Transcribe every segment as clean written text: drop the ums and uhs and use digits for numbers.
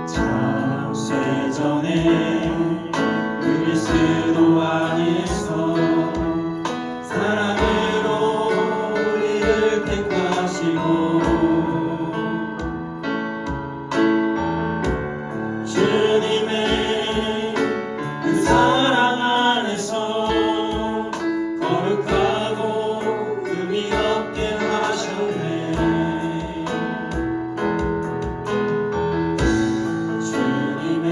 창세전에 그리스도 안에서 사랑으로 우리를 택하시고 주님의 그 사랑 안에서 거룩하고 금이 없게 하셨네. 주님의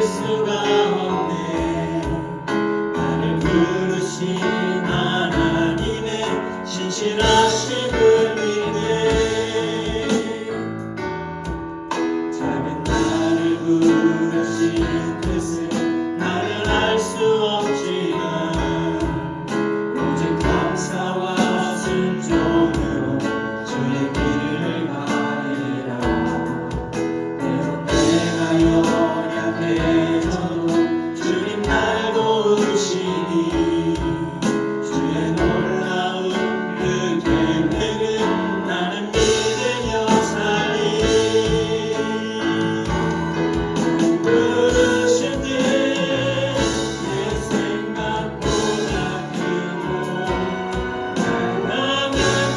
수가 없네. 나를 부르신 하나님의 신실하심을 믿네. 작은 나를 부르신 뜻은 나는 알 수 없지만 오직 감사와 순종으로 주의 길을 가리라. 때론 내가 연약해져도 주님 날 도우시니 주의 놀라운 그 계획은 나는 믿으며 살리. 부르신 뜻 내 생각보다 크고 다양한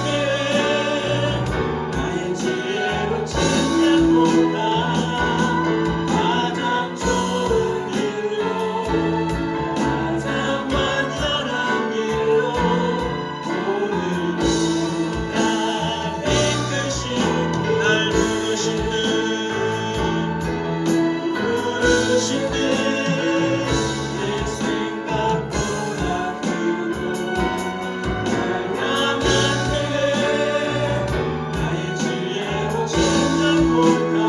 계획 나의 지혜로 찾지 못하. 가장 좋은 길로 가장 완전한 길로 오늘도 날 이끄신 날 부르신 듯 내 생각보다 크고 다양한 계획 나의 지혜로 찾지 못하.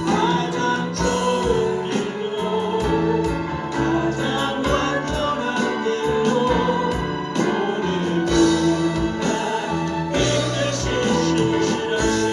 가장 좋은 길로 가장 완전한 길로 오늘도 날 이끄신 신실하신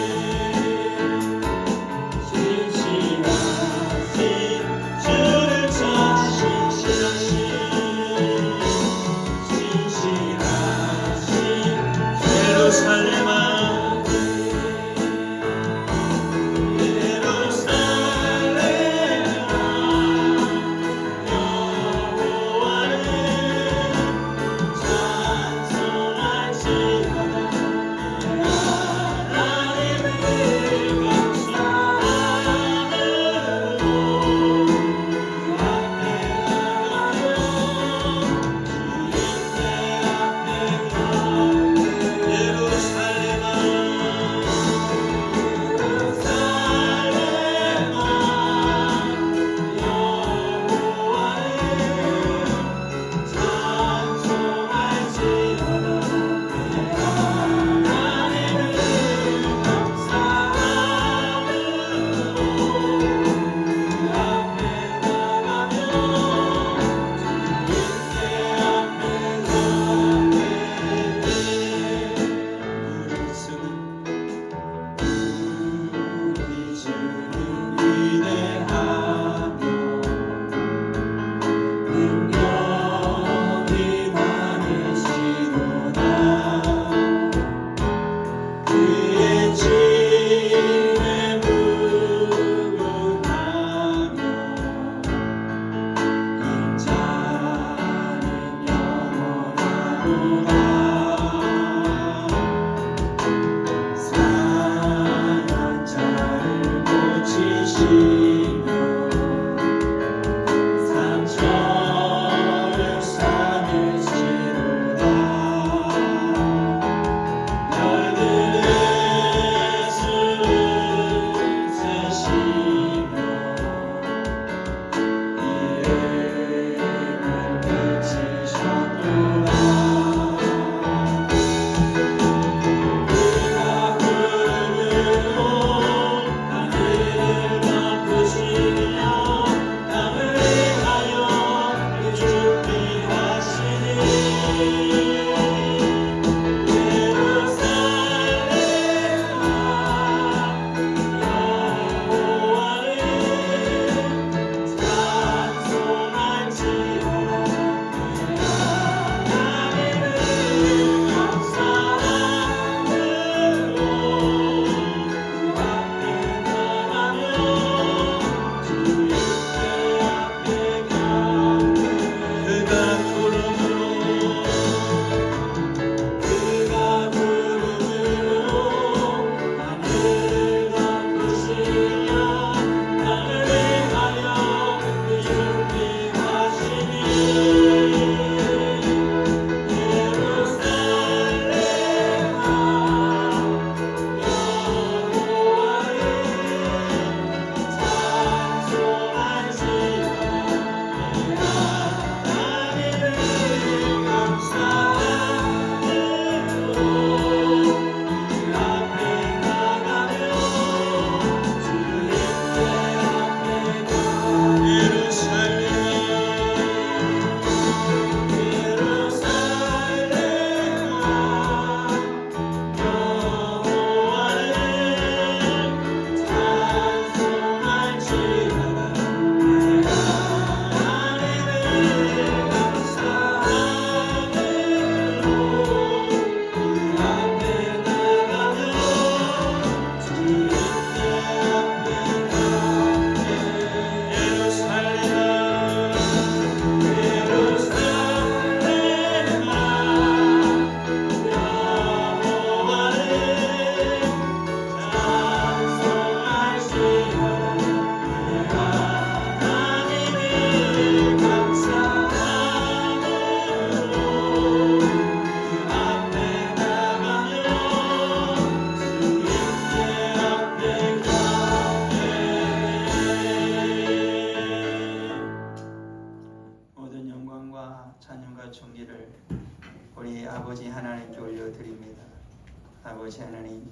아버지 하나님,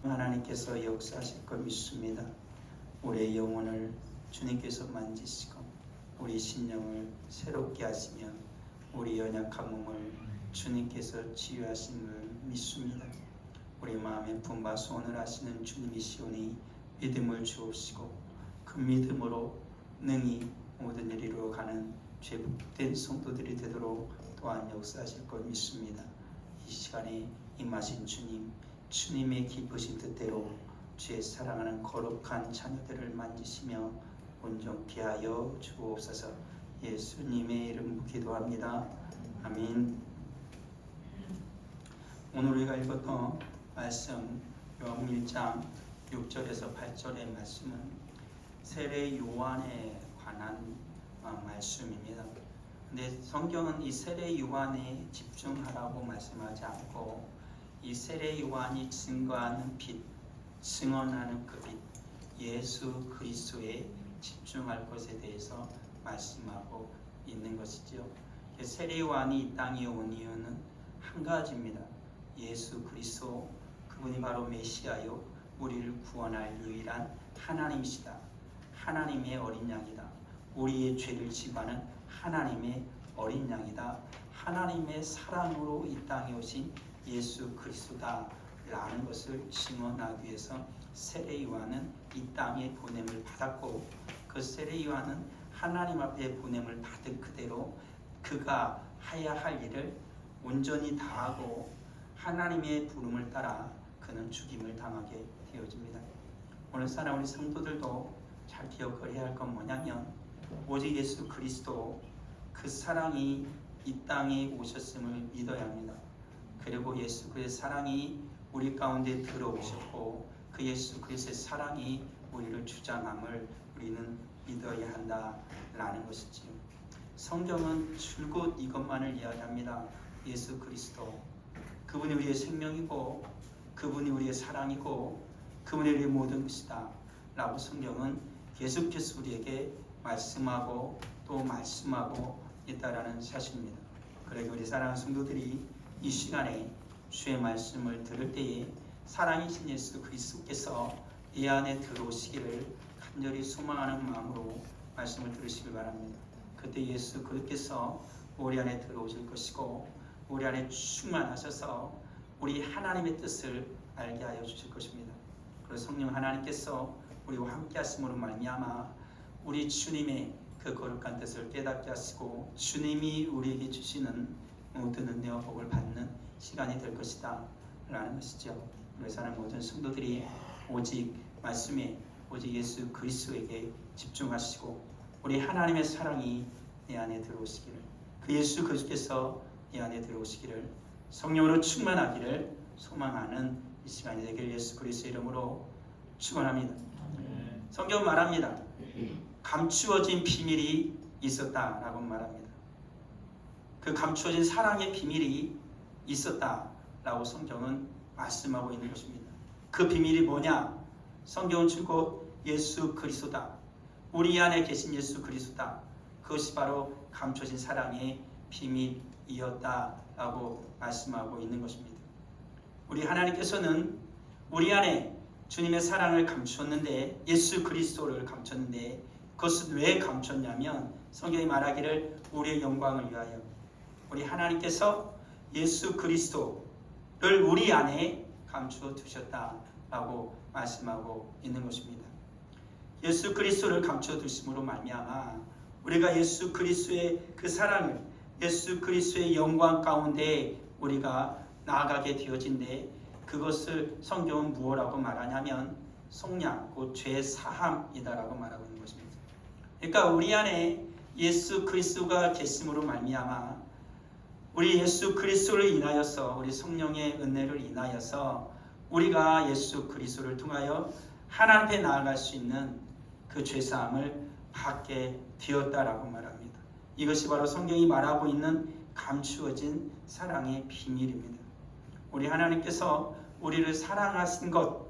하나님께서 역사하실 것 믿습니다. 우리의 영혼을 주님께서 만지시고 우리 신령을 새롭게 하시며 우리 연약한 몸을 주님께서 치유하심을 믿습니다. 우리 마음에 분바 소원을 하시는 주님이시오니 믿음을 주옵시고 그 믿음으로 능히 모든 일을 이루어가는 죄복된 성도들이 되도록 또한 역사하실 것 믿습니다. 이 시간에 임하신 주님, 주님의 기쁘신 뜻대로 주의 사랑하는 거룩한 자녀들을 만지시며 온전케 하여 주옵소서. 예수님의 이름으로 기도합니다. 아멘. 오늘 우리가 읽었던 말씀 요한복음 1장 6절에서 8절의 말씀은 세례 요한에 관한 말씀입니다. 근데 성경은 이 세례 요한에 집중하라고 말씀하지 않고 이 세례 요한이 증거하는 빛, 증언하는 그 빛, 예수 그리스도에 집중할 것에 대해서 말씀하고 있는 것이죠. 세례 요한이 이 땅에 온 이유는 한 가지입니다. 예수 그리스도, 그분이 바로 메시아요 우리를 구원할 유일한 하나님이시다. 하나님의 어린 양이다. 우리의 죄를 지고하는 하나님의 어린 양이다. 하나님의 사랑으로 이 땅에 오신 예수 그리스도다 라는 것을 증언하기 위해서 세례 요한은 이 땅에 보냄을 받았고, 그 세례 요한은 하나님 앞에 보냄을 받은 그대로 그가 해야 할 일을 온전히 다하고 하나님의 부름을 따라 그는 죽임을 당하게 되어집니다. 오늘 사랑 우리 성도들도 잘 기억해야 할 건 뭐냐면 오직 예수 그리스도 그 사랑이 이 땅에 오셨음을 믿어야 합니다. 그리고 예수 그리스도의 사랑이 우리 가운데 들어오셨고 그 예수 그리스도의 사랑이 우리를 주장함을 우리는 믿어야 한다라는 것이지요. 성경은 줄곧 이것만을 이야기합니다. 예수 그리스도, 그분이 우리의 생명이고 그분이 우리의 사랑이고 그분이 우리의 모든 것이다 라고 성경은 계속해서 우리에게 말씀하고 또 말씀하고 있다라는 사실입니다. 그러기 우리 사랑하는 성도들이 이 시간에 주의 말씀을 들을 때에 사랑이신 예수 그리스도께서 이 안에 들어오시기를 간절히 소망하는 마음으로 말씀을 들으시길 바랍니다. 그때 예수 그리스도께서 우리 안에 들어오실 것이고 우리 안에 충만하셔서 우리 하나님의 뜻을 알게 하여 주실 것입니다. 그리고 성령 하나님께서 우리와 함께 하심으로 말미암아 우리 주님의 그 거룩한 뜻을 깨닫게 하시고 주님이 우리에게 주시는 모든 은혜와 복을 받는 시간이 될 것이다 라는 것이죠. 우리 사는 모든 성도들이 오직 말씀에 오직 예수 그리스도에게 집중하시고 우리 하나님의 사랑이 내 안에 들어오시기를, 그 예수 그리스도께서 내 안에 들어오시기를, 성령으로 충만하기를 소망하는 이 시간이 되길 예수 그리스도 이름으로 축원합니다. 성경 말합니다. 감추어진 비밀이 있었다라고 말합니다. 그 감추어진 사랑의 비밀이 있었다라고 성경은 말씀하고 있는 것입니다. 그 비밀이 뭐냐? 성경은 줄곧 예수 그리스도다. 우리 안에 계신 예수 그리스도다. 그것이 바로 감춰진 사랑의 비밀이었다라고 말씀하고 있는 것입니다. 우리 하나님께서는 우리 안에 주님의 사랑을 감추었는데, 예수 그리스도를 감췄는데, 그것은 왜 감췄냐면 성경이 말하기를 우리의 영광을 위하여, 우리 하나님께서 예수 그리스도를 우리 안에 감추어 두셨다라고 말씀하고 있는 것입니다. 예수 그리스도를 감추어 두심으로 말미암아 우리가 예수 그리스도의 그 사랑을, 예수 그리스도의 영광 가운데 우리가 나아가게 되어진데, 그것을 성경은 무엇이라고 말하냐면 속량, 곧 죄 사함이다라고 말하고 있는 것입니다. 그러니까 우리 안에 예수 그리스도가 계심으로 말미암아 우리 예수 그리스도를 인하여서, 우리 성령의 은혜를 인하여서 우리가 예수 그리스도를 통하여 하나님 앞에 나아갈 수 있는 그 죄사함을 받게 되었다라고 말합니다. 이것이 바로 성경이 말하고 있는 감추어진 사랑의 비밀입니다. 우리 하나님께서 우리를 사랑하신 것,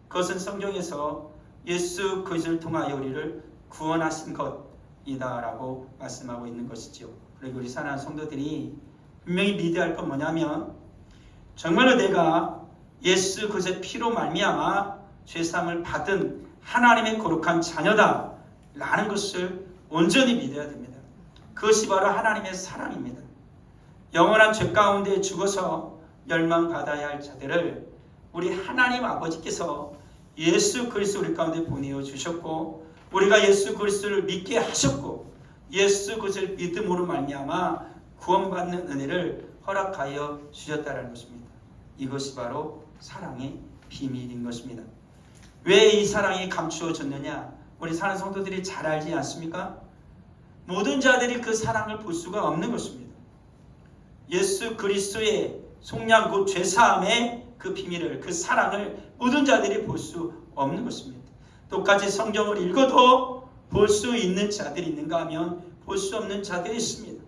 그것은 성경에서 예수 그리스도를 통하여 우리를 구원하신 것이다라고 말씀하고 있는 것이죠. 그리고 우리 사랑하는 성도들이 분명히 믿어야 할 건 뭐냐면 정말로 내가 예수 그리스도의 피로 말미암아 죄사함을 받은 하나님의 거룩한 자녀다 라는 것을 온전히 믿어야 됩니다. 그것이 바로 하나님의 사랑입니다. 영원한 죄 가운데 죽어서 멸망받아야 할 자들을 우리 하나님 아버지께서 예수 그리스도 우리 가운데 보내어 주셨고, 우리가 예수 그리스도를 믿게 하셨고, 예수 그리스도를 믿음으로 말미암아 구원받는 은혜를 허락하여 주셨다는 것입니다. 이것이 바로 사랑의 비밀인 것입니다. 왜 이 사랑이 감추어졌느냐? 우리 사는 성도들이 잘 알지 않습니까? 모든 자들이 그 사랑을 볼 수가 없는 것입니다. 예수 그리스도의 속량 곧 죄사함의 그 비밀을, 그 사랑을 모든 자들이 볼 수 없는 것입니다. 똑같이 성경을 읽어도 볼 수 있는 자들이 있는가 하면 볼 수 없는 자들이 있습니다.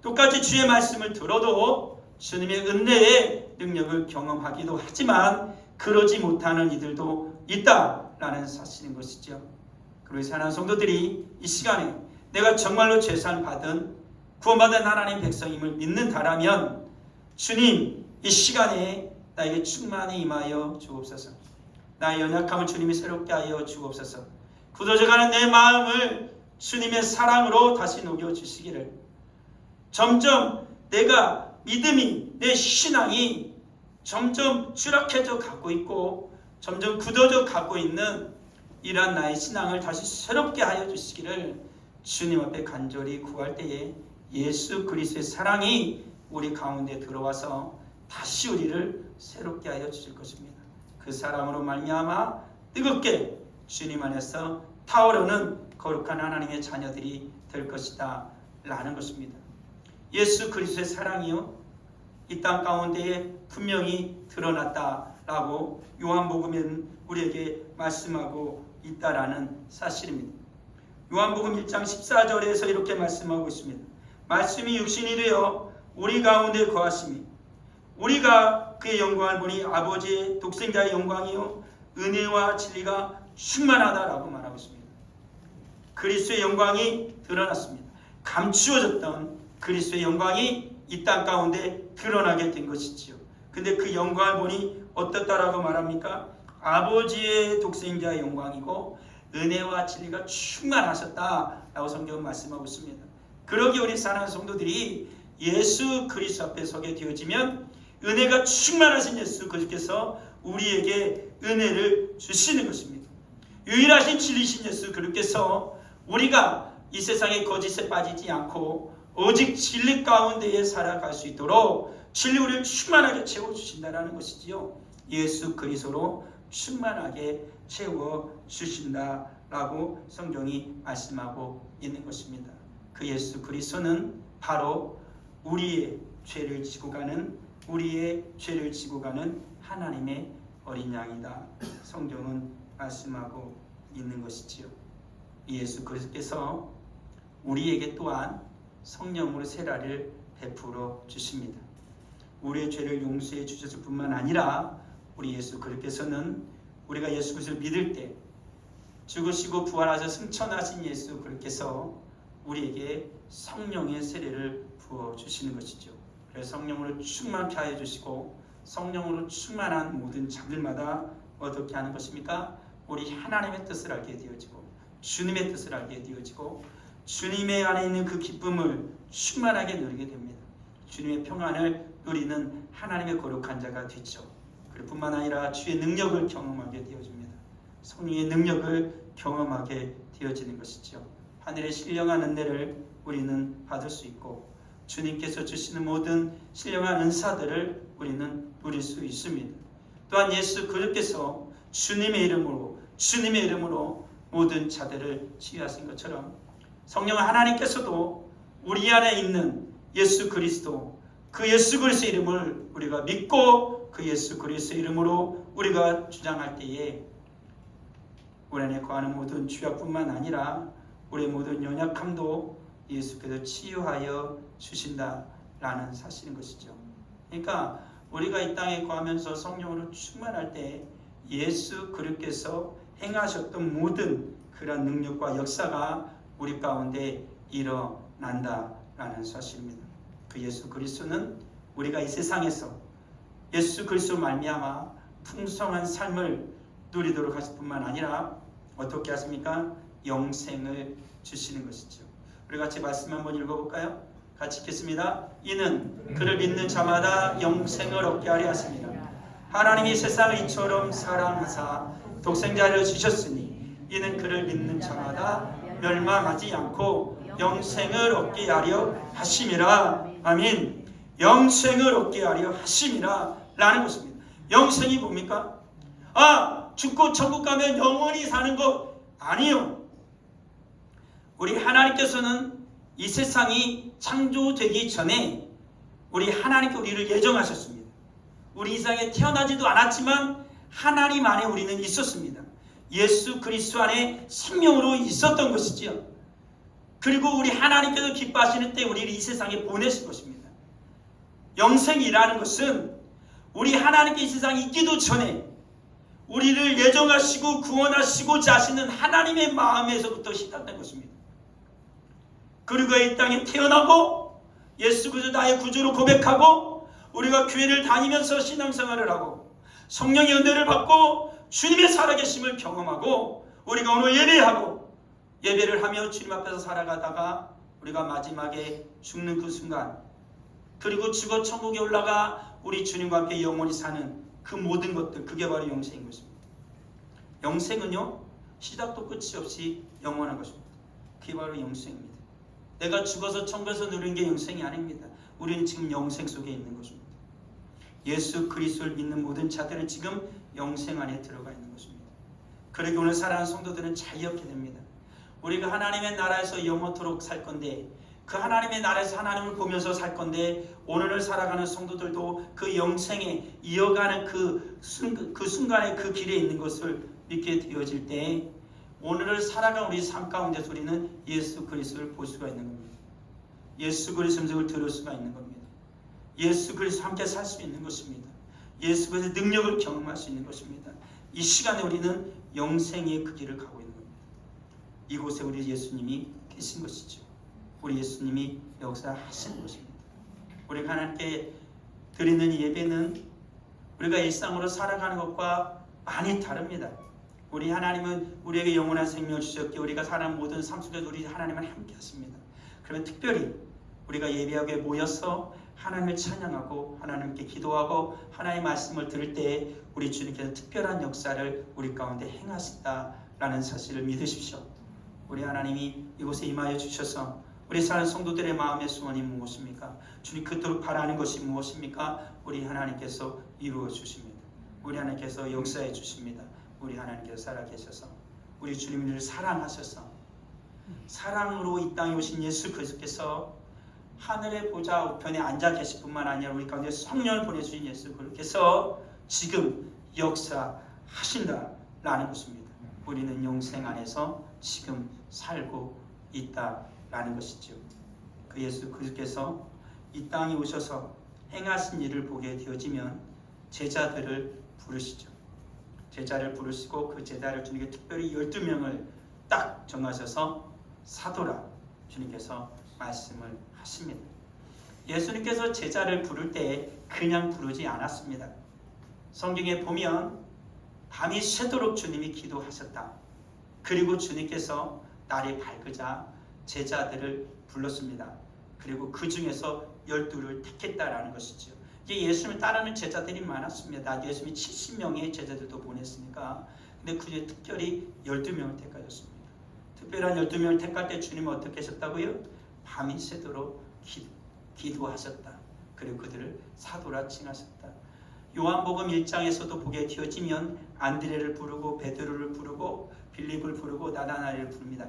똑같이 주의 말씀을 들어도 주님의 은혜의 능력을 경험하기도 하지만 그러지 못하는 이들도 있다라는 사실인 것이죠. 그리고 사랑하는 성도들이 이 시간에 내가 정말로 죄사함 받은 구원받은 하나님의 백성임을 믿는다라면 주님 이 시간에 나에게 충만히 임하여 주옵소서. 나의 연약함을 주님이 새롭게 하여 주옵소서. 굳어져가는 내 마음을 주님의 사랑으로 다시 녹여주시기를, 점점 내가 믿음이, 내 신앙이 점점 추락해져 가고 있고 점점 굳어져 가고 있는 이러한 나의 신앙을 다시 새롭게 하여 주시기를 주님 앞에 간절히 구할 때에 예수 그리스도의 사랑이 우리 가운데 들어와서 다시 우리를 새롭게 하여 주실 것입니다. 그 사랑으로 말미암아 뜨겁게 주님 안에서 타오르는 거룩한 하나님의 자녀들이 될 것이다 라는 것입니다. 예수 그리스도의 사랑이요 이 땅 가운데에 분명히 드러났다라고 요한복음은 우리에게 말씀하고 있다라는 사실입니다. 요한복음 1장 14절에서 이렇게 말씀하고 있습니다. 말씀이 육신이 되어 우리 가운데 거하심이, 우리가 그의 영광을 보니 아버지의 독생자의 영광이요 은혜와 진리가 충만하다라고 말하고 있습니다. 그리스도의 영광이 드러났습니다. 감추어졌던 그리스도의 영광이 이 땅 가운데 드러나게 된 것이지요. 근데 그 영광을 보니 어떻다라고 말합니까? 아버지의 독생자의 영광이고 은혜와 진리가 충만하셨다라고 성경은 말씀하고 있습니다. 그러기에 우리 사랑하는 성도들이 예수 그리스도 앞에 서게 되어지면 은혜가 충만하신 예수 그리스도께서 우리에게 은혜를 주시는 것입니다. 유일하신 진리신 예수 그리스도께서 우리가 이 세상의 거짓에 빠지지 않고 오직 진리 가운데에 살아갈 수 있도록 진리 우리를 충만하게 채워주신다는 것이지요. 예수 그리스도로 충만하게 채워주신다라고 성경이 말씀하고 있는 것입니다. 그 예수 그리스도는 바로 우리의 죄를 지고 가는 하나님의 어린 양이다. 성경은 말씀하고 있는 것이지요. 예수 그리스도께서 우리에게 또한 성령으로 세례를 베풀어 주십니다. 우리의 죄를 용서해 주셨을 뿐만 아니라 우리 예수 그리스도께서는 우리가 예수 그리스도를 믿을 때 죽으시고 부활하셔 승천하신 예수 그리스도께서 우리에게 성령의 세례를 부어 주시는 것이죠. 그래서 성령으로 충만케 하여 주시고 성령으로 충만한 모든 자들마다 어떻게 하는 것입니까? 우리 하나님의 뜻을 알게 되어지고 주님의 뜻을 알게 되어지고 주님의 안에 있는 그 기쁨을 충만하게 누리게 됩니다. 주님의 평안을 누리는 하나님의 거룩한 자가 되죠. 그럴 뿐만 아니라 주의 능력을 경험하게 되어집니다. 성령의 능력을 경험하게 되어지는 것이죠. 하늘의 신령한 은혜를 우리는 받을 수 있고 주님께서 주시는 모든 신령한 은사들을 우리는 누릴 수 있습니다. 또한 예수 그리스도께서 주님의 이름으로 모든 자들을 치유하신 것처럼 성령 하나님께서도 우리 안에 있는 예수 그리스도, 그 예수 그리스도의 이름을 우리가 믿고 그 예수 그리스도의 이름으로 우리가 주장할 때에 우리 안에 거하는 모든 죄악뿐만 아니라 우리의 모든 연약함도 예수께서 치유하여 주신다라는 사실인 것이죠. 그러니까 우리가 이 땅에 거하면서 성령으로 충만할 때 예수 그리스도께서 행하셨던 모든 그런 능력과 역사가 우리 가운데 일어난다라는 사실입니다. 그 예수 그리스도는 우리가 이 세상에서 예수 그리스도 말미암아 풍성한 삶을 누리도록 하실 뿐만 아니라 어떻게 하십니까? 영생을 주시는 것이죠. 우리 같이 말씀 한번 읽어볼까요? 같이 읽겠습니다. 이는 그를 믿는 자마다 영생을 얻게 하려 하십니다. 하나님이 세상을 이처럼 사랑하사 독생자를 주셨으니 이는 그를 믿는 자마다 멸망하지 않고 영생을 얻게 하려 하심이라. 아멘. 영생을 얻게 하려 하심이라 라는 것입니다. 영생이 뭡니까? 죽고 천국 가면 영원히 사는 것 아니요. 우리 하나님께서는 이 세상이 창조되기 전에 우리 하나님께 우리를 예정하셨습니다. 우리 이 세상에 태어나지도 않았지만 하나님 안에 우리는 있었습니다. 예수 그리스도 안에 생명으로 있었던 것이지요. 그리고 우리 하나님께서 기뻐하시는 때 우리를 이 세상에 보내실 것입니다. 영생이라는 것은 우리 하나님께 이 세상에 있기도 전에 우리를 예정하시고 구원하시고자 하시는 하나님의 마음에서부터 시작된 것입니다. 그리고 이 땅에 태어나고 예수 그리스도 나의 구주로 고백하고 우리가 교회를 다니면서 신앙생활을 하고 성령의 은혜를 받고 주님의 살아계심을 경험하고 우리가 오늘 예배하고 예배를 하며 주님 앞에서 살아가다가 우리가 마지막에 죽는 그 순간 그리고 죽어 천국에 올라가 우리 주님과 함께 영원히 사는 그 모든 것들, 그게 바로 영생인 것입니다. 영생은요, 시작도 끝이 없이 영원한 것입니다. 그게 바로 영생입니다. 내가 죽어서 천국에서 누리는 게 영생이 아닙니다. 우리는 지금 영생 속에 있는 것입니다. 예수 그리스도를 믿는 모든 자들은 지금 영생 안에 들어가 있는 것입니다. 그러기 오늘 사랑하는 성도들은 잘 기억해야 됩니다. 우리가 하나님의 나라에서 영원토록 살 건데 그 하나님의 나라에서 하나님을 보면서 살 건데 오늘을 살아가는 성도들도 그 영생에 이어가는 그 순간에 그 길에 있는 것을 믿게 되어질 때 오늘을 살아가는 우리 삶 가운데서 우리는 예수 그리스도를 볼 수가 있는 겁니다. 예수 그리스도의 음성을 들을 수가 있는 겁니다. 예수 그리스도와 함께 살 수 있는 것입니다. 예수 그리스도의 능력을 경험할 수 있는 것입니다. 이 시간에 우리는 영생의 그 길을 가고 있는 겁니다. 이곳에 우리 예수님이 계신 것이죠. 우리 예수님이 역사하시는 것입니다. 우리가 하나님께 드리는 예배는 우리가 일상으로 살아가는 것과 많이 다릅니다. 우리 하나님은 우리에게 영원한 생명을 주셨기에 우리가 살아가는 모든 삶 속에서 우리 하나님은 함께 하십니다. 그러면 특별히 우리가 예배하게 모여서 하나님을 찬양하고 하나님께 기도하고 하나님의 말씀을 들을 때 우리 주님께서 특별한 역사를 우리 가운데 행하신다라는 사실을 믿으십시오. 우리 하나님이 이곳에 임하여 주셔서 우리 사는 성도들의 마음의 소원이 무엇입니까? 주님 그토록 바라는 것이 무엇입니까? 우리 하나님께서 이루어 주십니다. 우리 하나님께서 역사해 주십니다. 우리 하나님께서 살아계셔서 우리 주님을 사랑하셔서 사랑으로 이 땅에 오신 예수 그리스도께서 하늘의 보좌 우편에 앉아 계실 뿐만 아니라 우리 가운데 성령을 보내주신 예수 그리스도께서 지금 역사하신다라는 것입니다. 우리는 영생 안에서 지금 살고 있다라는 것이죠. 그 예수 그리스도께서 이 땅에 오셔서 행하신 일을 보게 되어지면 제자들을 부르시죠. 제자를 부르시고 그 제자를 주님께 특별히 12명을 딱 정하셔서 사도라 주님께서 말씀을 하십니다. 예수님께서 제자를 부를 때 그냥 부르지 않았습니다. 성경에 보면 밤이 새도록 주님이 기도하셨다. 그리고 주님께서 날이 밝으자 제자들을 불렀습니다. 그리고 그 중에서 12를 택했다라는 것이죠. 이제 예수님을 따르는 제자들이 많았습니다. 예수님이 70명의 제자들도 보냈으니까. 근데 그 중에 특별히 12명을 택하셨습니다. 특별한 12명을 택할 때 주님은 어떻게 하셨다고요? 밤이 새도록 기도하셨다. 그리고 그들을 사도라 칭하셨다. 요한복음 1장에서도 보게 되어지면 안드레를 부르고 베드로를 부르고 빌립을 부르고 나다나엘을 부릅니다.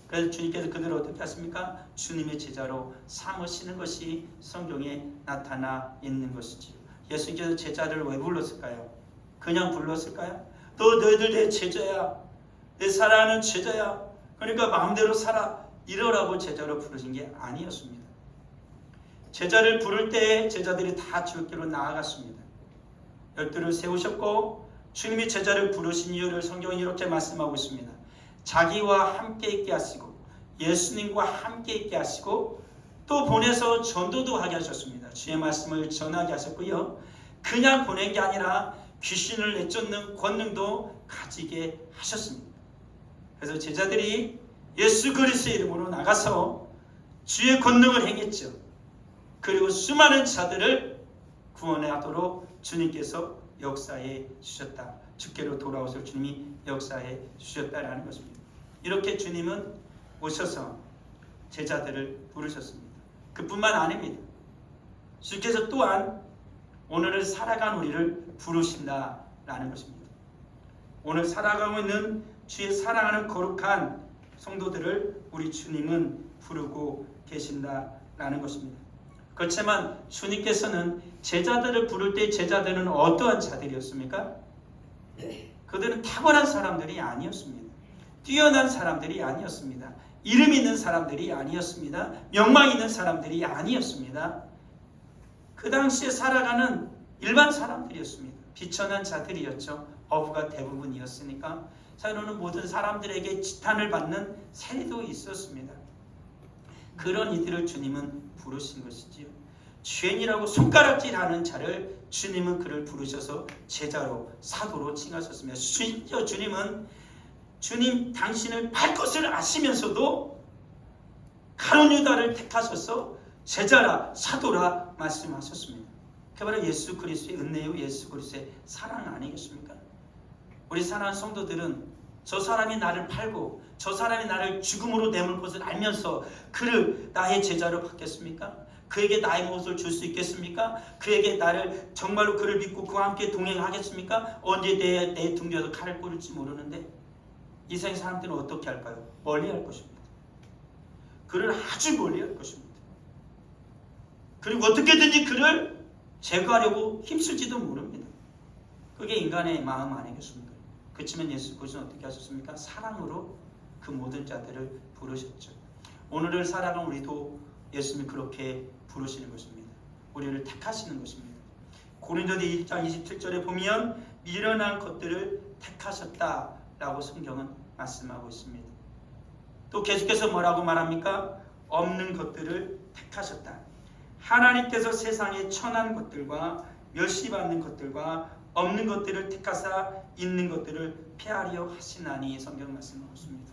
그래서 주님께서 그들을 어떻게 하십니까? 주님의 제자로 삼으시는 것이 성경에 나타나 있는 것이지요. 예수님께서 제자를 왜 불렀을까요? 그냥 불렀을까요? 너 너희들 내 제자야. 내 사랑하는 제자야. 그러니까 마음대로 살아. 이러라고 제자로 부르신 게 아니었습니다. 제자를 부를 때 제자들이 다 주께로 나아갔습니다. 12를 세우셨고 주님이 제자를 부르신 이유를 성경이 이렇게 말씀하고 있습니다. 자기와 함께 있게 하시고 예수님과 함께 있게 하시고 또 보내서 전도도 하게 하셨습니다. 주의 말씀을 전하게 하셨고요. 그냥 보낸 게 아니라 귀신을 내쫓는 권능도 가지게 하셨습니다. 그래서 제자들이 예수 그리스도의 이름으로 나가서 주의 권능을 행했죠. 그리고 수많은 자들을 구원하도록 주님께서 역사해 주셨다. 주께로 돌아오실 주님이 역사해 주셨다라는 것입니다. 이렇게 주님은 오셔서 제자들을 부르셨습니다. 그뿐만 아닙니다. 주께서 또한 오늘을 살아간 우리를 부르신다라는 것입니다. 오늘 살아가고 있는 주의 사랑하는 거룩한 성도들을 우리 주님은 부르고 계신다라는 것입니다. 그렇지만 주님께서는 제자들을 부를 때 제자들은 어떠한 자들이었습니까? 그들은 탁월한 사람들이 아니었습니다. 뛰어난 사람들이 아니었습니다. 이름 있는 사람들이 아니었습니다. 명망 있는 사람들이 아니었습니다. 그 당시에 살아가는 일반 사람들이었습니다. 비천한 자들이었죠. 어부가 대부분이었으니까 때로는 모든 사람들에게 지탄을 받는 세리도 있었습니다. 그런 이들을 주님은 부르신 것이지요. 죄인이라고 손가락질하는 자를 주님은 그를 부르셔서 제자로 사도로 칭하셨습니다. 심지어 주님은 주님 당신을 팔 것을 아시면서도 가룟 유다를 택하셔서 제자라 사도라 말씀하셨습니다. 그 바로 예수 그리스도의 은혜요 예수 그리스도의 사랑 아니겠습니까? 우리 사랑하는 성도들은 저 사람이 나를 팔고 저 사람이 나를 죽음으로 내몰 것을 알면서 그를 나의 제자로 받겠습니까? 그에게 나의 모습을 줄 수 있겠습니까? 그에게 나를 정말로 그를 믿고 그와 함께 동행하겠습니까? 언제 내 등 뒤에서 칼을 꽂을지 모르는데 이 세상 사람들은 어떻게 할까요? 멀리할 것입니다. 그를 아주 멀리할 것입니다. 그리고 어떻게든지 그를 제거하려고 힘쓸지도 모릅니다. 그게 인간의 마음 아니겠습니까? 그렇지만 예수 그리스도는 어떻게 하셨습니까? 사랑으로 그 모든 자들을 부르셨죠. 오늘을 살아가는 우리도 예수님이 그렇게 부르시는 것입니다. 우리를 택하시는 것입니다. 고린도서 1장 27절에 보면 미련한 것들을 택하셨다라고 성경은 말씀하고 있습니다. 또 계속해서 뭐라고 말합니까? 없는 것들을 택하셨다. 하나님께서 세상에 천한 것들과 멸시받는 것들과 없는 것들을 택하사 있는 것들을 폐하려 하시나니 성경 말씀하고 있습니다.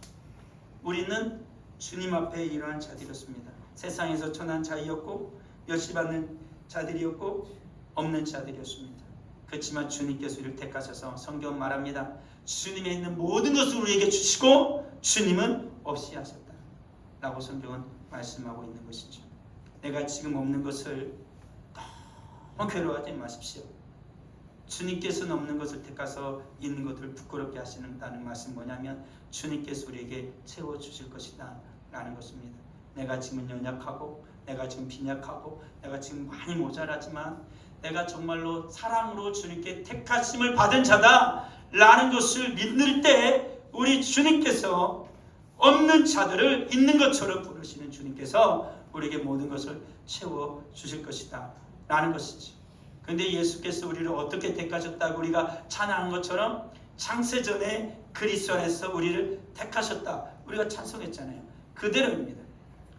우리는 주님 앞에 이러한 자들이었습니다. 세상에서 천한 자이었고 멸시받는 자들이었고 없는 자들이었습니다. 그렇지만 주님께서 우리를 택하셔서 성경 말합니다. 주님에 있는 모든 것을 우리에게 주시고 주님은 없이 하셨다 라고 성경은 말씀하고 있는 것이죠. 내가 지금 없는 것을 너무 괴로워하지 마십시오. 주님께서는 없는 것을 택하서 있는 것들을 부끄럽게 하시는다는 말씀 뭐냐면 주님께서 우리에게 채워주실 것이다 라는 것입니다. 내가 지금 연약하고 내가 지금 빈약하고 내가 지금 많이 모자라지만 내가 정말로 사랑으로 주님께 택하심을 받은 자다 라는 것을 믿을 때 우리 주님께서 없는 자들을 있는 것처럼 부르시는 주님께서 우리에게 모든 것을 채워주실 것이다 라는 것이죠. 그런데 예수께서 우리를 어떻게 택하셨다고 우리가 찬양한 것처럼 창세전에 그리스도 안에서 우리를 택하셨다 우리가 찬송했잖아요. 그대로입니다.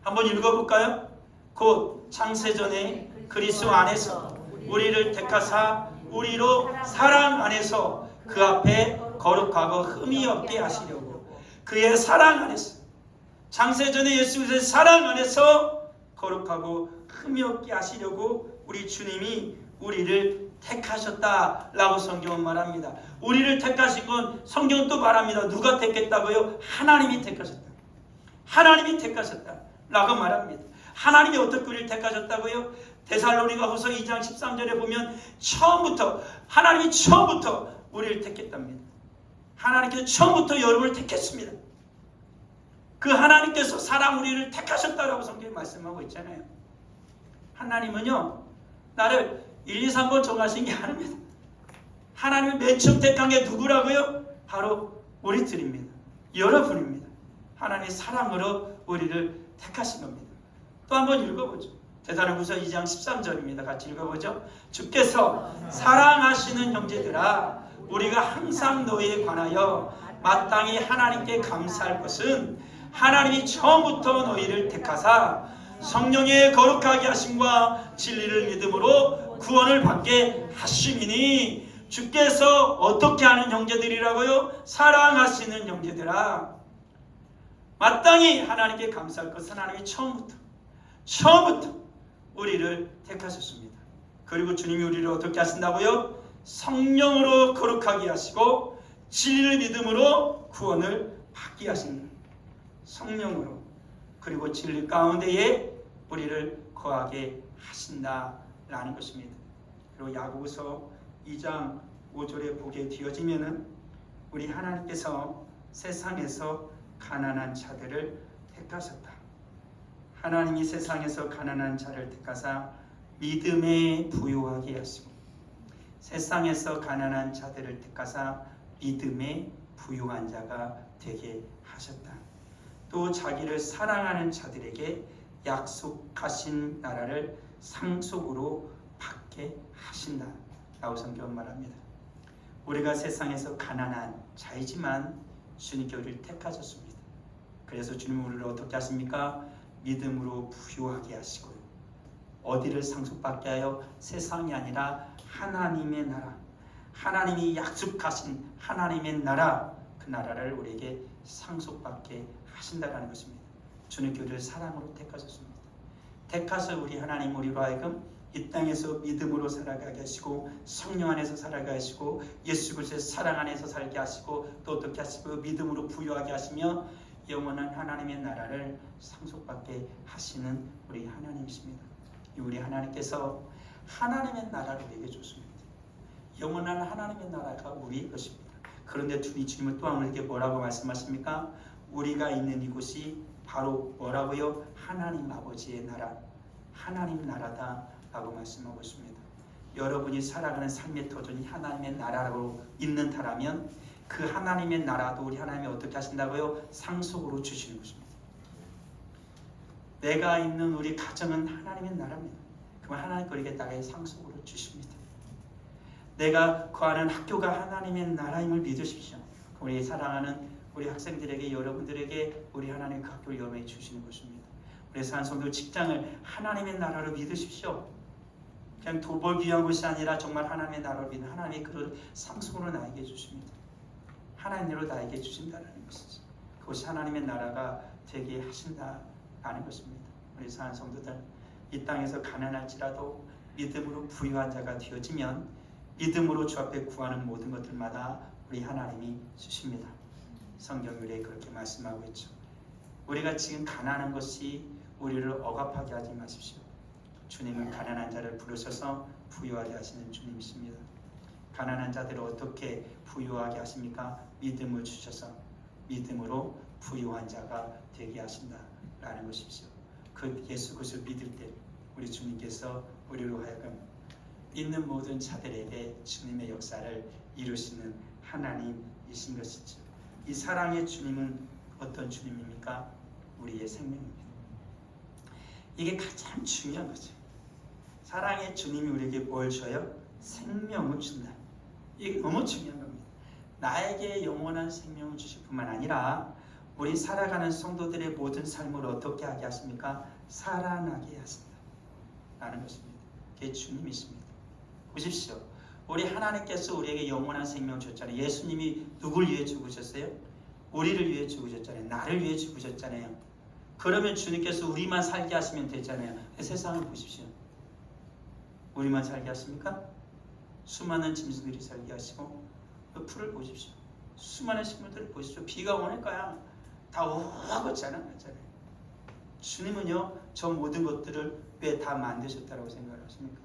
한번 읽어볼까요? 곧 창세전에 그리스도 안에서 우리를 택하사 우리로 사랑 안에서 그 앞에 거룩하고 흠이 없게 하시려고 그의 사랑 안에서 창세전에 예수 그리스도의 사랑 안에서 거룩하고 흠이 없게 하시려고 우리 주님이 우리를 택하셨다라고 성경은 말합니다. 우리를 택하신 건 성경은 또 말합니다. 누가 택했다고요? 하나님이 택하셨다. 하나님이 택하셨다라고 말합니다. 하나님이 어떻게 우리를 택하셨다고요? 데살로니가후서 2장 13절에 보면 하나님이 처음부터 우리를 택했답니다. 하나님께서 처음부터 여러분을 택했습니다. 그 하나님께서 사랑 우리를 택하셨다라고 성경이 말씀하고 있잖아요. 하나님은요 나를 1, 2, 3번 정하신 게 아닙니다. 하나님을 맨 처음 택한 게 누구라고요? 바로 우리들입니다. 여러분입니다. 하나님의 사랑으로 우리를 택하신 겁니다. 또 한번 읽어보죠. 데살로니가후서 2장 13절입니다. 같이 읽어보죠. 주께서 사랑하시는 형제들아 우리가 항상 너희에 관하여 마땅히 하나님께 감사할 것은 하나님이 처음부터 너희를 택하사 성령의 거룩하게 하심과 진리를 믿음으로 구원을 받게 하심이니 주께서 어떻게 하는 형제들이라고요? 사랑하시는 형제들아. 마땅히 하나님께 감사할 것은 하나님이 처음부터 우리를 택하셨습니다. 그리고 주님이 우리를 어떻게 하신다고요? 성령으로 거룩하게 하시고 진리를 믿음으로 구원을 받게 하신다. 성령으로 그리고 진리 가운데에 우리를 거하게 하신다라는 것입니다. 그리고 야고보서 2장 5절에 보게 되어지면은 우리 하나님께서 세상에서 가난한 자들을 택하셨다. 하나님이 세상에서 가난한 자를 택하사 믿음에 부요하게 하시고 세상에서 가난한 자들을 택하사 믿음에 부요한 자가 되게 하셨다. 또 자기를 사랑하는 자들에게 약속하신 나라를 상속으로 받게 하신다 라고 성경은 말합니다. 우리가 세상에서 가난한 자이지만 주님께 우리를 택하셨습니다. 그래서 주님은 우리를 어떻게 하십니까? 믿음으로 부요하게 하시고요. 어디를 상속받게 하여? 세상이 아니라 하나님의 나라, 하나님이 약속하신 하나님의 나라, 그 나라를 우리에게 상속받게 하신다라는 것입니다. 주님께 우리를 사랑으로 택하셨습니다. 택하서 우리 하나님 우리로 하여금 이 땅에서 믿음으로 살아가게 하시고 성령 안에서 살아가게 하시고 예수 그리스도의 사랑 안에서 살게 하시고 또 어떻게 하시고 믿음으로 부유하게 하시며 영원한 하나님의 나라를 상속받게 하시는 우리 하나님이십니다. 우리 하나님께서 하나님의 나라를 우리에게 줬습니다. 영원한 하나님의 나라가 우리의 것입니다. 그런데 주님은 또한 우리에게 뭐라고 말씀하십니까? 우리가 있는 이곳이 바로 뭐라고요? 하나님 아버지의 나라, 하나님 나라다 라고 말씀하고 있습니다. 여러분이 살아가는 삶의 터전이 하나님의 나라로 있는다라면 그 하나님의 나라도 우리 하나님이 어떻게 하신다고요? 상속으로 주시는 것입니다. 내가 있는 우리 가정은 하나님의 나라입니다. 그러면 하나님 우리에게 나라의 상속으로 주십니다. 내가 거하는 학교가 하나님의 나라임을 믿으십시오. 우리 사랑하는 우리 학생들에게 여러분들에게 우리 하나님의 그 학교를 여러분이 주시는 것입니다. 우리 사는 성도 직장을 하나님의 나라로 믿으십시오. 그냥 돈 벌기 위한 것이 아니라 정말 하나님의 나라를 믿는 하나님의 그를 상속으로 나에게 주십니다. 하나님으로 나에게 주신다는 것이죠. 그것이 하나님의 나라가 되게 하신다라는 것입니다. 우리 사는 성도들 이 땅에서 가난할지라도 믿음으로 부유한 자가 되어지면 믿음으로 주 앞에 구하는 모든 것들마다 우리 하나님이 주십니다. 성경에 그렇게 말씀하고 있죠. 우리가 지금 가난한 것이 우리를 억압하게 하지 마십시오. 주님은 가난한 자를 부르셔서 부유하게 하시는 주님이십니다. 가난한 자들을 어떻게 부유하게 하십니까? 믿음을 주셔서 믿음으로 부유한 자가 되게 하신다라는 것이죠. 그 예수 그리스도를 믿을 때 우리 주님께서 우리로 하여금 있는 모든 자들에게 주님의 역사를 이루시는 하나님이신 것이죠. 이 사랑의 주님은 어떤 주님입니까? 우리의 생명입니다. 이게 가장 중요한 거죠. 사랑의 주님이 우리에게 뭘 줘요? 생명을 준다. 이게 너무 중요한 겁니다. 나에게 영원한 생명을 주실 뿐만 아니라 우리 살아가는 성도들의 모든 삶을 어떻게 하게 하십니까? 살아나게 하신다 라는 것입니다. 그게 주님이십니다. 보십시오. 우리 하나님께서 우리에게 영원한 생명을 줬잖아요. 예수님이 누굴 위해 죽으셨어요? 우리를 위해 죽으셨잖아요. 나를 위해 죽으셨잖아요. 그러면 주님께서 우리만 살게 하시면 되잖아요. 세상을 보십시오. 우리만 살게 하십니까? 수많은 짐승들이 살게 하시고 그 풀을 보십시오. 수많은 식물들을 보십시오. 비가 오니까 다 우거잖아요. 주님은요 저 모든 것들을 왜 다 만드셨다고 생각을 하십니까?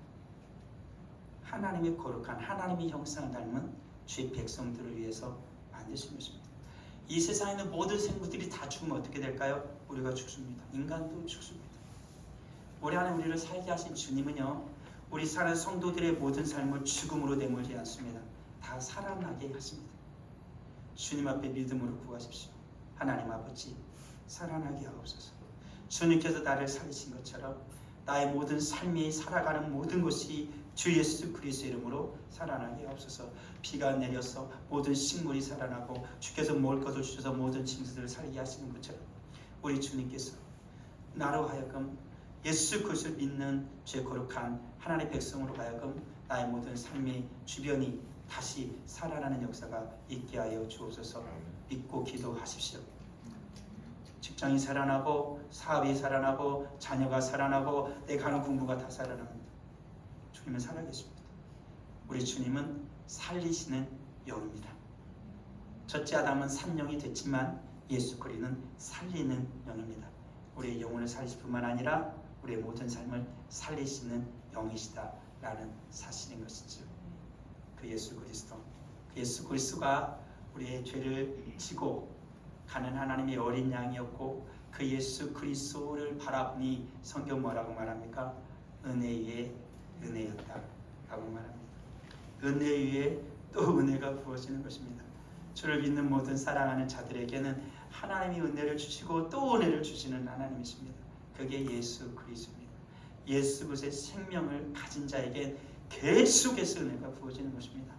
하나님의 거룩한 하나님의 형상을 닮은 주의 백성들을 위해서 만드신 것입니다. 이 세상에 있는 모든 생물들이 다 죽으면 어떻게 될까요? 우리가 죽습니다. 인간도 죽습니다. 우리 안에 우리를 살게 하신 주님은요 우리 사는 성도들의 모든 삶을 죽음으로 내몰지 않습니다. 다 살아나게 하십니다. 주님 앞에 믿음으로 구하십시오. 하나님 아버지 살아나게 하옵소서. 주님께서 나를 살리신 것처럼 나의 모든 삶이 살아가는 모든 것이 주 예수 그리스도 이름으로 살아나게 하옵소서. 비가 내려서 모든 식물이 살아나고 주께서 먹을 것을 주셔서 모든 짐승들을 살게 하시는 것처럼 우리 주님께서 나로 하여금 예수 그리스도를 믿는 죄 거룩한 하나님의 백성으로 하여금 나의 모든 삶의 주변이 다시 살아나는 역사가 있게 하여 주옵소서. 믿고 기도하십시오. 직장이 살아나고 사업이 살아나고 자녀가 살아나고 내가 하는 공부가 다 살아납니다. 주님은 살아계십니다. 우리 주님은 살리시는 영입니다. 첫째 아담은 산영이 됐지만 예수 그리스도는 살리는 영입니다. 우리의 영혼을 살리실 뿐만 아니라 우리의 모든 삶을 살리시는 영이시다라는 사실인 것이죠. 그 예수 그리스도가 우리의 죄를 지고 가는 하나님의 어린 양이었고 그 예수 그리스도를 바라보니 성경 뭐라고 말합니까? 은혜 위에 은혜였다라고 말합니다. 은혜 위에 또 은혜가 부어지는 것입니다. 주를 믿는 모든 사랑하는 자들에게는 하나님이 은혜를 주시고 또 은혜를 주시는 하나님이십니다. 그게 예수 그리스도입니다. 예수 그리스도의 생명을 가진 자에게 계속해서 은혜가 부어지는 것입니다.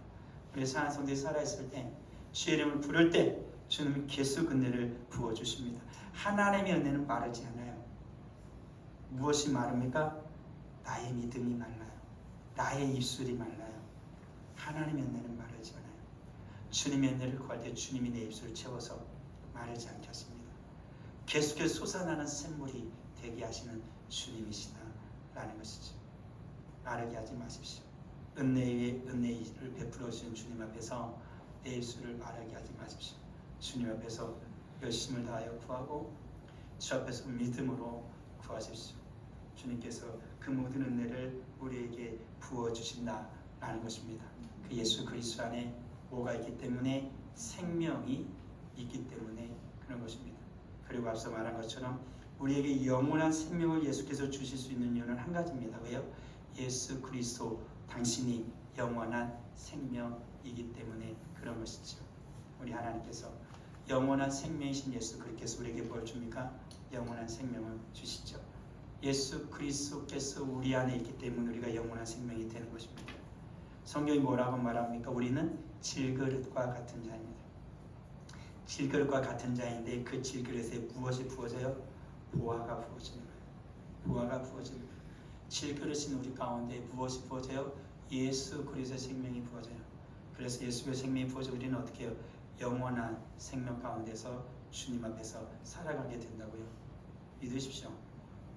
우리 사랑하는 성도들이 살아있을 때 주의 이름을 부를 때 주님은 계속 은혜를 부어주십니다. 하나님의 은혜는 마르지 않아요. 무엇이 마릅니까? 나의 믿음이 말라요. 나의 입술이 말라요. 하나님의 은혜는 마르지 않아요. 주님의 은혜를 구할 때 주님이 내 입술을 채워서 마르지 않게 하십니다. 계속해서 솟아나는 샘물이 되게 하시는 주님이시다라는 것이죠. 마르게 하지 마십시오. 은혜 위에 은혜를 베풀어 주신 주님 앞에서 내 입술을 마르게 하지 마십시오. 주님 앞에서 열심을 다하여 구하고 주 앞에서 믿음으로 구하십시오. 주님께서 그 모든 은혜를 우리에게 부어주신다라는 것입니다. 그 예수 그리스도 안에 뭐가 있기 때문에 생명이 있기 때문에 그런 것입니다. 그리고 앞서 말한 것처럼 우리에게 영원한 생명을 예수께서 주실 수 있는 이유는 한 가지입니다. 왜요? 예수 그리스도 당신이 영원한 생명이기 때문에 그런 것이죠. 우리 하나님께서 영원한 생명이신 예수 그리스도께서 우리에게 뭘 줍니까? 영원한 생명을 주시죠. 예수 그리스도께서 우리 안에 있기 때문에 우리가 영원한 생명이 되는 것입니다. 성경이 뭐라고 말합니까? 우리는 질그릇과 같은 자입니다. 질그릇과 같은 자인데 그 질그릇에 무엇이 부어져요? 보화가 부어지는 거예요. 보화가 부어지는 거예요. 질그릇인 우리 가운데 무엇이 부어져요? 예수 그리스도의 생명이 부어져요. 그래서 예수의 생명이 부어져 우리는 어떻게 해요? 영원한 생명 가운데서 주님 앞에서 살아가게 된다고요. 믿으십시오.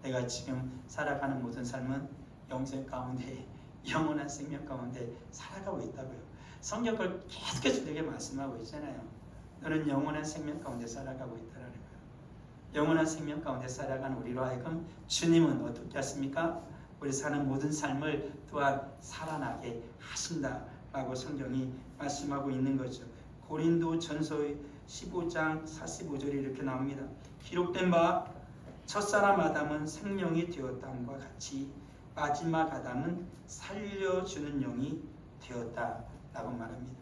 내가 지금 살아가는 모든 삶은 영생 가운데 영원한 생명 가운데 살아가고 있다고요. 성경 걸 계속해서 우리에게 말씀하고 있잖아요. 너는 영원한 생명 가운데 살아가고 있다는 거예요. 영원한 생명 가운데 살아가는 우리로 하여금 주님은 어떻게 하십니까? 우리 사는 모든 삶을 또한 살아나게 하신다라고 성경이 말씀하고 있는 거죠. 고린도 전서 15장 45절이 이렇게 나옵니다. 기록된 바 첫사람 아담은 생명이 되었다함과 같이 마지막 아담은 살려주는 영이 되었다라고 말합니다.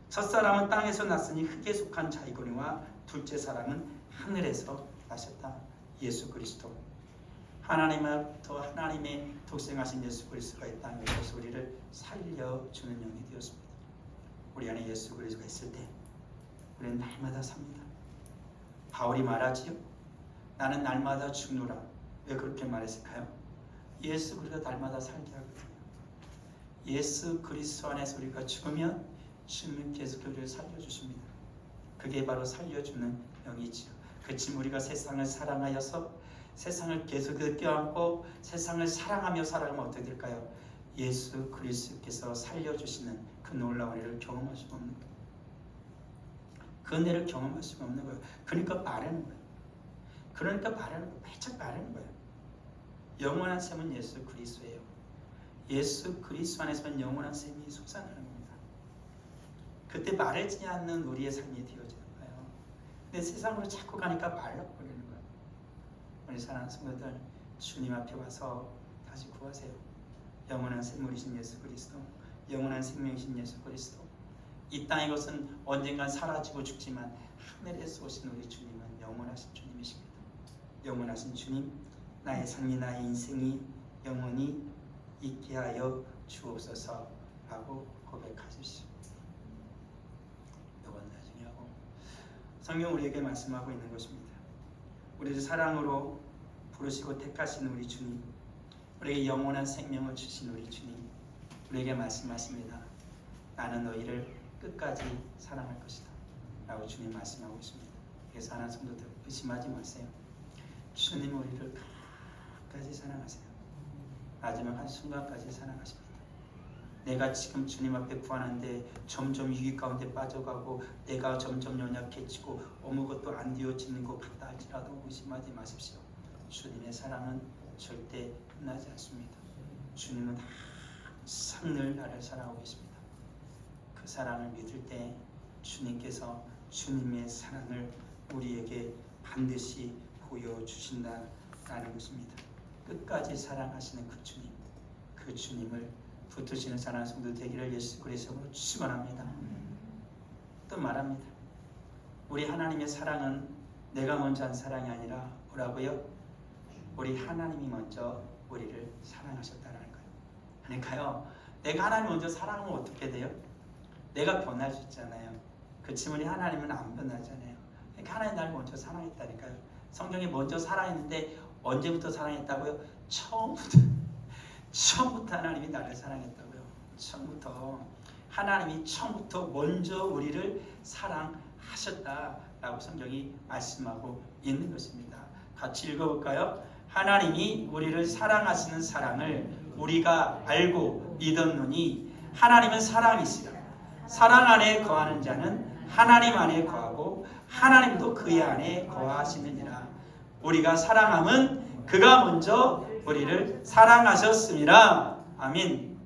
첫사람은 땅에서 났으니 흙에 속한 자이거니와 둘째 사람은 하늘에서 나셨다. 예수 그리스도. 하나님의 독생하신 예수 그리스도가 이 땅에 오셔서 우리를 살려주는 영이 되었습니다. 우리 안에 예수 그리스도가 있을 때 우리는 날마다 삽니다. 바울이 말하지요. 나는 날마다 죽노라. 왜 그렇게 말했을까요? 예수 그리스도가 날마다 살게 하거든요. 예수 그리스도 안에서 우리가 죽으면 주님은 계속 우리를 살려주십니다. 그게 바로 살려주는 영이지요. 그치만 우리가 세상을 사랑하여서 세상을 계속 껴안고 세상을 사랑하며 살아가면 어떻게 될까요? 예수 그리스도께서 살려주시는 그 놀라운 은혜를 경험할 수가 없는 거예요. 그 은혜를 경험할 수가 없는 거예요. 그러니까 말하는 거예요. 바짝 말하는 거예요. 영원한 샘은 예수 그리스도예요. 예수 그리스도 안에서는 영원한 샘이 솟아나는 겁니다. 그때 말하지 않는 우리의 삶이 되어지는 거예요. 근데 세상으로 자꾸 가니까 말라버리는 거예요. 우리 사랑하는 성도들, 주님 앞에 와서 다시 구하세요. 영원한 샘물이신 예수 그리스도, 영원한 생명이신 예수 그리스도. 이 땅의 것은 언젠간 사라지고 죽지만 하늘에서 오신 우리 주님은 영원하신 주님이십니다. 영원하신 주님, 나의 삶이 나의 인생이 영원히 있게 하여 주옵소서라고 고백하십시오. 이건 나중에 하고 성경 우리에게 말씀하고 있는 것입니다. 우리를 사랑으로 부르시고 택하신 우리 주님, 우리에게 영원한 생명을 주신 우리 주님, 우리에게 말씀하십니다. 나는 너희를 끝까지 사랑할 것이다 라고 주님 말씀하고 있습니다. 그래서 하나님 성도들 의심하지 마세요. 주님 우리를 끝까지 사랑하세요. 마지막 한 순간까지 사랑하십니다. 내가 지금 주님 앞에 구하는데 점점 위기 가운데 빠져가고 내가 점점 연약해지고 아무것도 안 되어지는 것 같다 할지라도 의심하지 마십시오. 주님의 사랑은 절대 끝나지 않습니다. 주님은 항상 늘 나를 사랑하고 계십니다. 그 사랑을 믿을 때 주님께서 주님의 사랑을 우리에게 반드시 보여주신다라는 것입니다. 끝까지 사랑하시는 그 주님, 그 주님을 붙드시는 사랑하는 성도 되기를 예수 그리스도로 축원합니다. 또 말합니다. 우리 하나님의 사랑은 내가 먼저 한 사랑이 아니라 뭐라고요? 우리 하나님이 먼저 우리를 사랑하셨다는 거예요. 그러니까요, 내가 하나님 먼저 사랑하면 어떻게 돼요? 내가 변할 수 있잖아요. 그렇지만 우리 하나님은 안 변하잖아요. 그러니까 하나님 나를 먼저 사랑했다니까요. 성경이 먼저 사랑했는데 언제부터 사랑했다고요? 처음부터 하나님이 나를 사랑했다고요. 처음부터 하나님이 처음부터 먼저 우리를 사랑하셨다라고 성경이 말씀하고 있는 것입니다. 같이 읽어볼까요? 하나님이 우리를 사랑하시는 사랑을 우리가 알고 믿었노니 하나님은 사랑이시라. 사랑 안에 거하는 자는 하나님 안에 거하고 하나님도 그의 안에 거하시느니라. 우리가 사랑함은 그가 먼저 우리를 사랑하셨습니다. 아멘.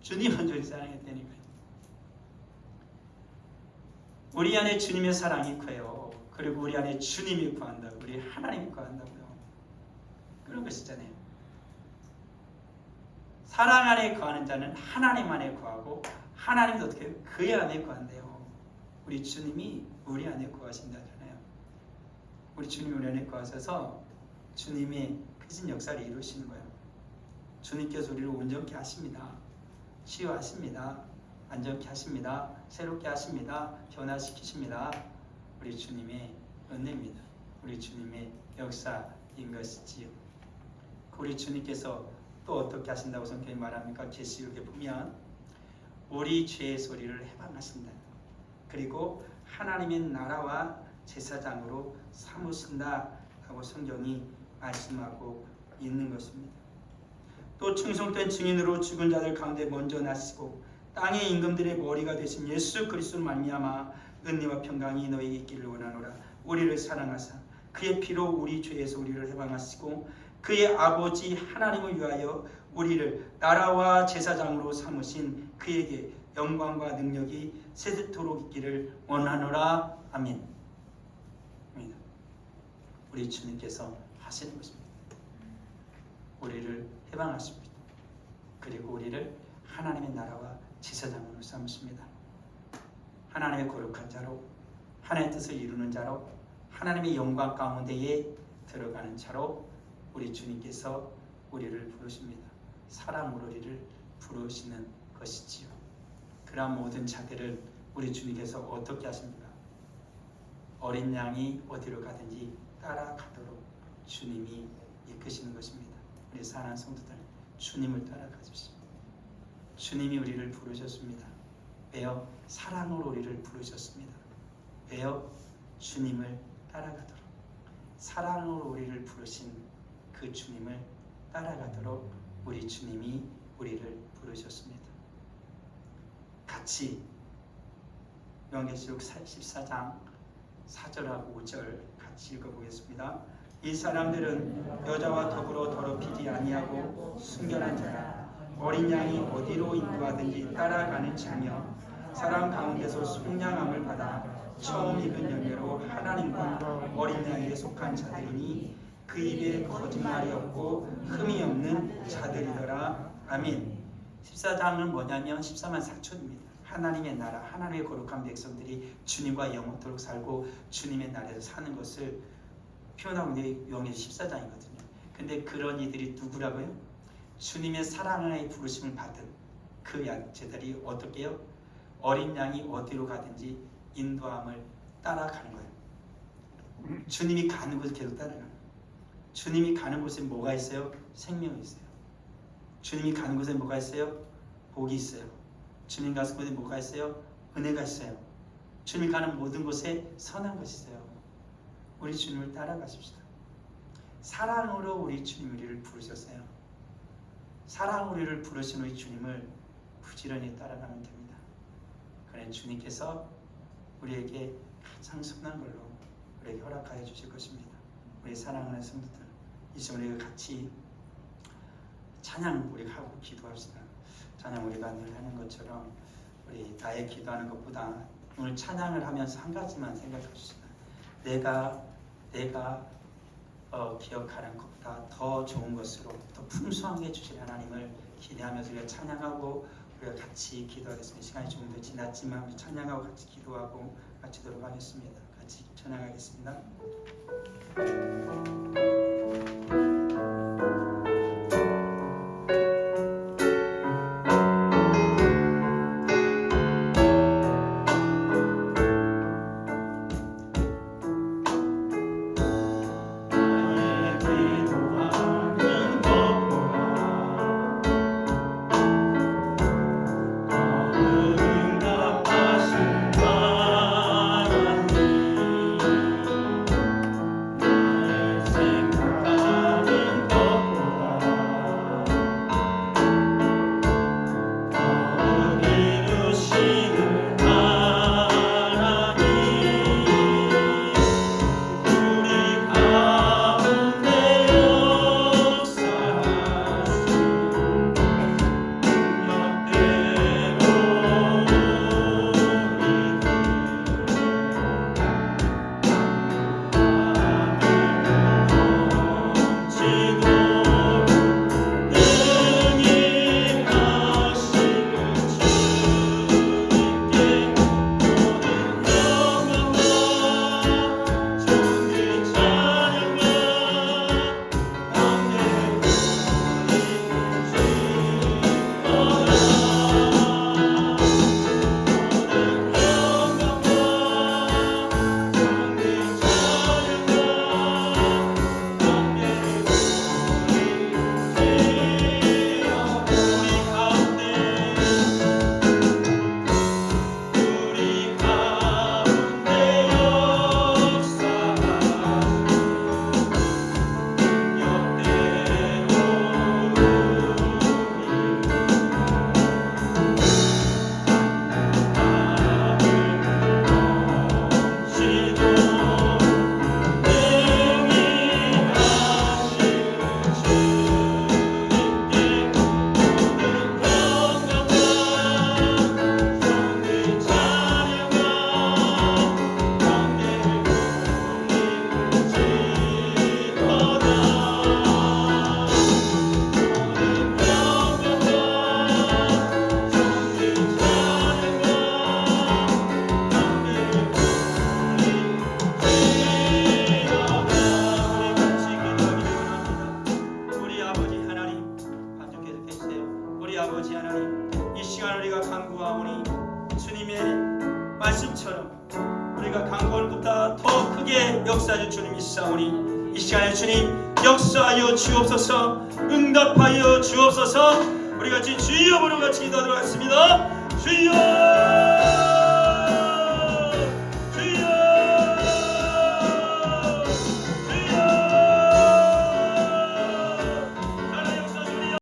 주님 먼저 사랑했다니까요. 우리 안에 주님의 사랑이 거해요. 그리고 우리 안에 주님이 거한다고, 우리 하나님이 거한다고요. 그런 것이잖아요. 사랑 안에 거하는 자는 하나님 안에 거하고 하나님도 어떻게 그의 안에 거한대요. 우리 주님이 우리 안에 거하신다잖아요. 우리 주님이 우리 안에 거하셔서 주님의 크신 역사를 이루시는 거예요. 주님께서 우리를 온전케 하십니다. 치유하십니다. 안전케 하십니다. 새롭게 하십니다. 변화시키십니다. 우리 주님의 은혜입니다. 우리 주님의 역사인 것이지요. 우리 주님께서 또 어떻게 하신다고 성경이 말합니까? 계시록에 보면 우리 죄의 소리를 해방하신다. 그리고 하나님의 나라와 제사장으로 삼으신다라고 성경이 말씀하고 있는 것입니다. 또 충성된 증인으로 죽은 자들 가운데 먼저 나시고 땅의 임금들의 머리가 되신 예수 그리스도로 말미암아 은혜와 평강이 너희에게 있기를 원하노라. 우리를 사랑하사 그의 피로 우리 죄에서 우리를 해방하시고 그의 아버지 하나님을 위하여 우리를 나라와 제사장으로 삼으신 그에게 영광과 능력이 세세토록 있기를 원하노라. 아멘. 우리 주님께서 하시는 것입니다. 우리를 해방하십니다. 그리고 우리를 하나님의 나라와 제사장으로 삼으십니다. 하나님의 거룩한 자로, 하나님의 뜻을 이루는 자로, 하나님의 영광 가운데에 들어가는 자로 우리 주님께서 우리를 부르십니다. 사랑으로 우리를 부르시는 것이지요. 그러한 모든 자들을 우리 주님께서 어떻게 하십니까? 어린 양이 어디로 가든지 따라가도록 주님이 이끄시는 것입니다. 우리 사랑하는 성도들, 주님을 따라가십시오. 주님이 우리를 부르셨습니다. 왜요? 사랑으로 우리를 부르셨습니다. 왜요? 주님을 따라가도록. 사랑으로 우리를 부르신 그 주님을 따라가도록 우리 주님이 우리를 부르셨습니다. 같이 요한계시록 14장 4절하고 5절 같이 읽어보겠습니다. 이 사람들은 여자와 더불어 더럽히지 아니하고 순결한 자라. 어린 양이 어디로 인도하든지 따라가는 자며 사람 가운데서 속량함을 받아 처음 입은 열매로 하나님과 어린 양에게 속한 자들이니 그 입에 거짓말이 없고 흠이 없는 자들이더라. 아멘. 14장은 뭐냐면 14만 4천입니다. 하나님의 나라, 하나님의 거룩한 백성들이 주님과 영원토록 살고 주님의 나라에서 사는 것을 표현하고 있는 요한계시록 14장이거든요. 근데 그런 이들이 누구라고요? 주님의 사랑의 부르심을 받은 그 자들이 어떻게 해요? 어린 양이 어디로 가든지 인도함을 따라가는 거예요. 주님이 가는 곳을 계속 따라가는 거예요. 주님이 가는 곳에 뭐가 있어요? 생명이 있어요. 주님이 가는 곳에 뭐가 있어요? 복이 있어요. 주님 가는 곳에 뭐가 있어요? 은혜가 있어요. 주님이 가는 모든 곳에 선한 것이 있어요. 우리 주님을 따라가십시다. 사랑으로 우리 주님 우리를 부르셨어요. 사랑으로 우리를 부르신 우리 주님을 부지런히 따라가면 됩니다. 그러나 주님께서 우리에게 가장 선한 걸로 우리에게 허락하여 주실 것입니다. 우리 사랑하는 성도들, 이 시간 우리가 같이 찬양 우리 하고 기도합시다. 찬양 우리가 늘 하는 것처럼 우리 나의 기도하는 것보다 오늘 찬양을 하면서 한 가지만 생각합시다. 내가 기억하는 것보다 더 좋은 것으로 더 풍성하게 주실 하나님을 기대하면서 우리가 찬양하고 우리가 같이 기도하겠습니다. 시간이 조금 더 지났지만 우리 찬양하고 같이 기도하고 마치도록 하겠습니다. 같이 찬양하겠습니다. 아버지 하나님, 이 시간 우리가 간구하오니 주님의 말씀처럼 우리가 간구하는 것보다 더 크게 역사하여 주님이 있사오니 이 시간에 주님 역사하여 주옵소서, 응답하여 주옵소서. 우리 같이 주여 부르고 같이 기도하도록 하겠습니다. 주여.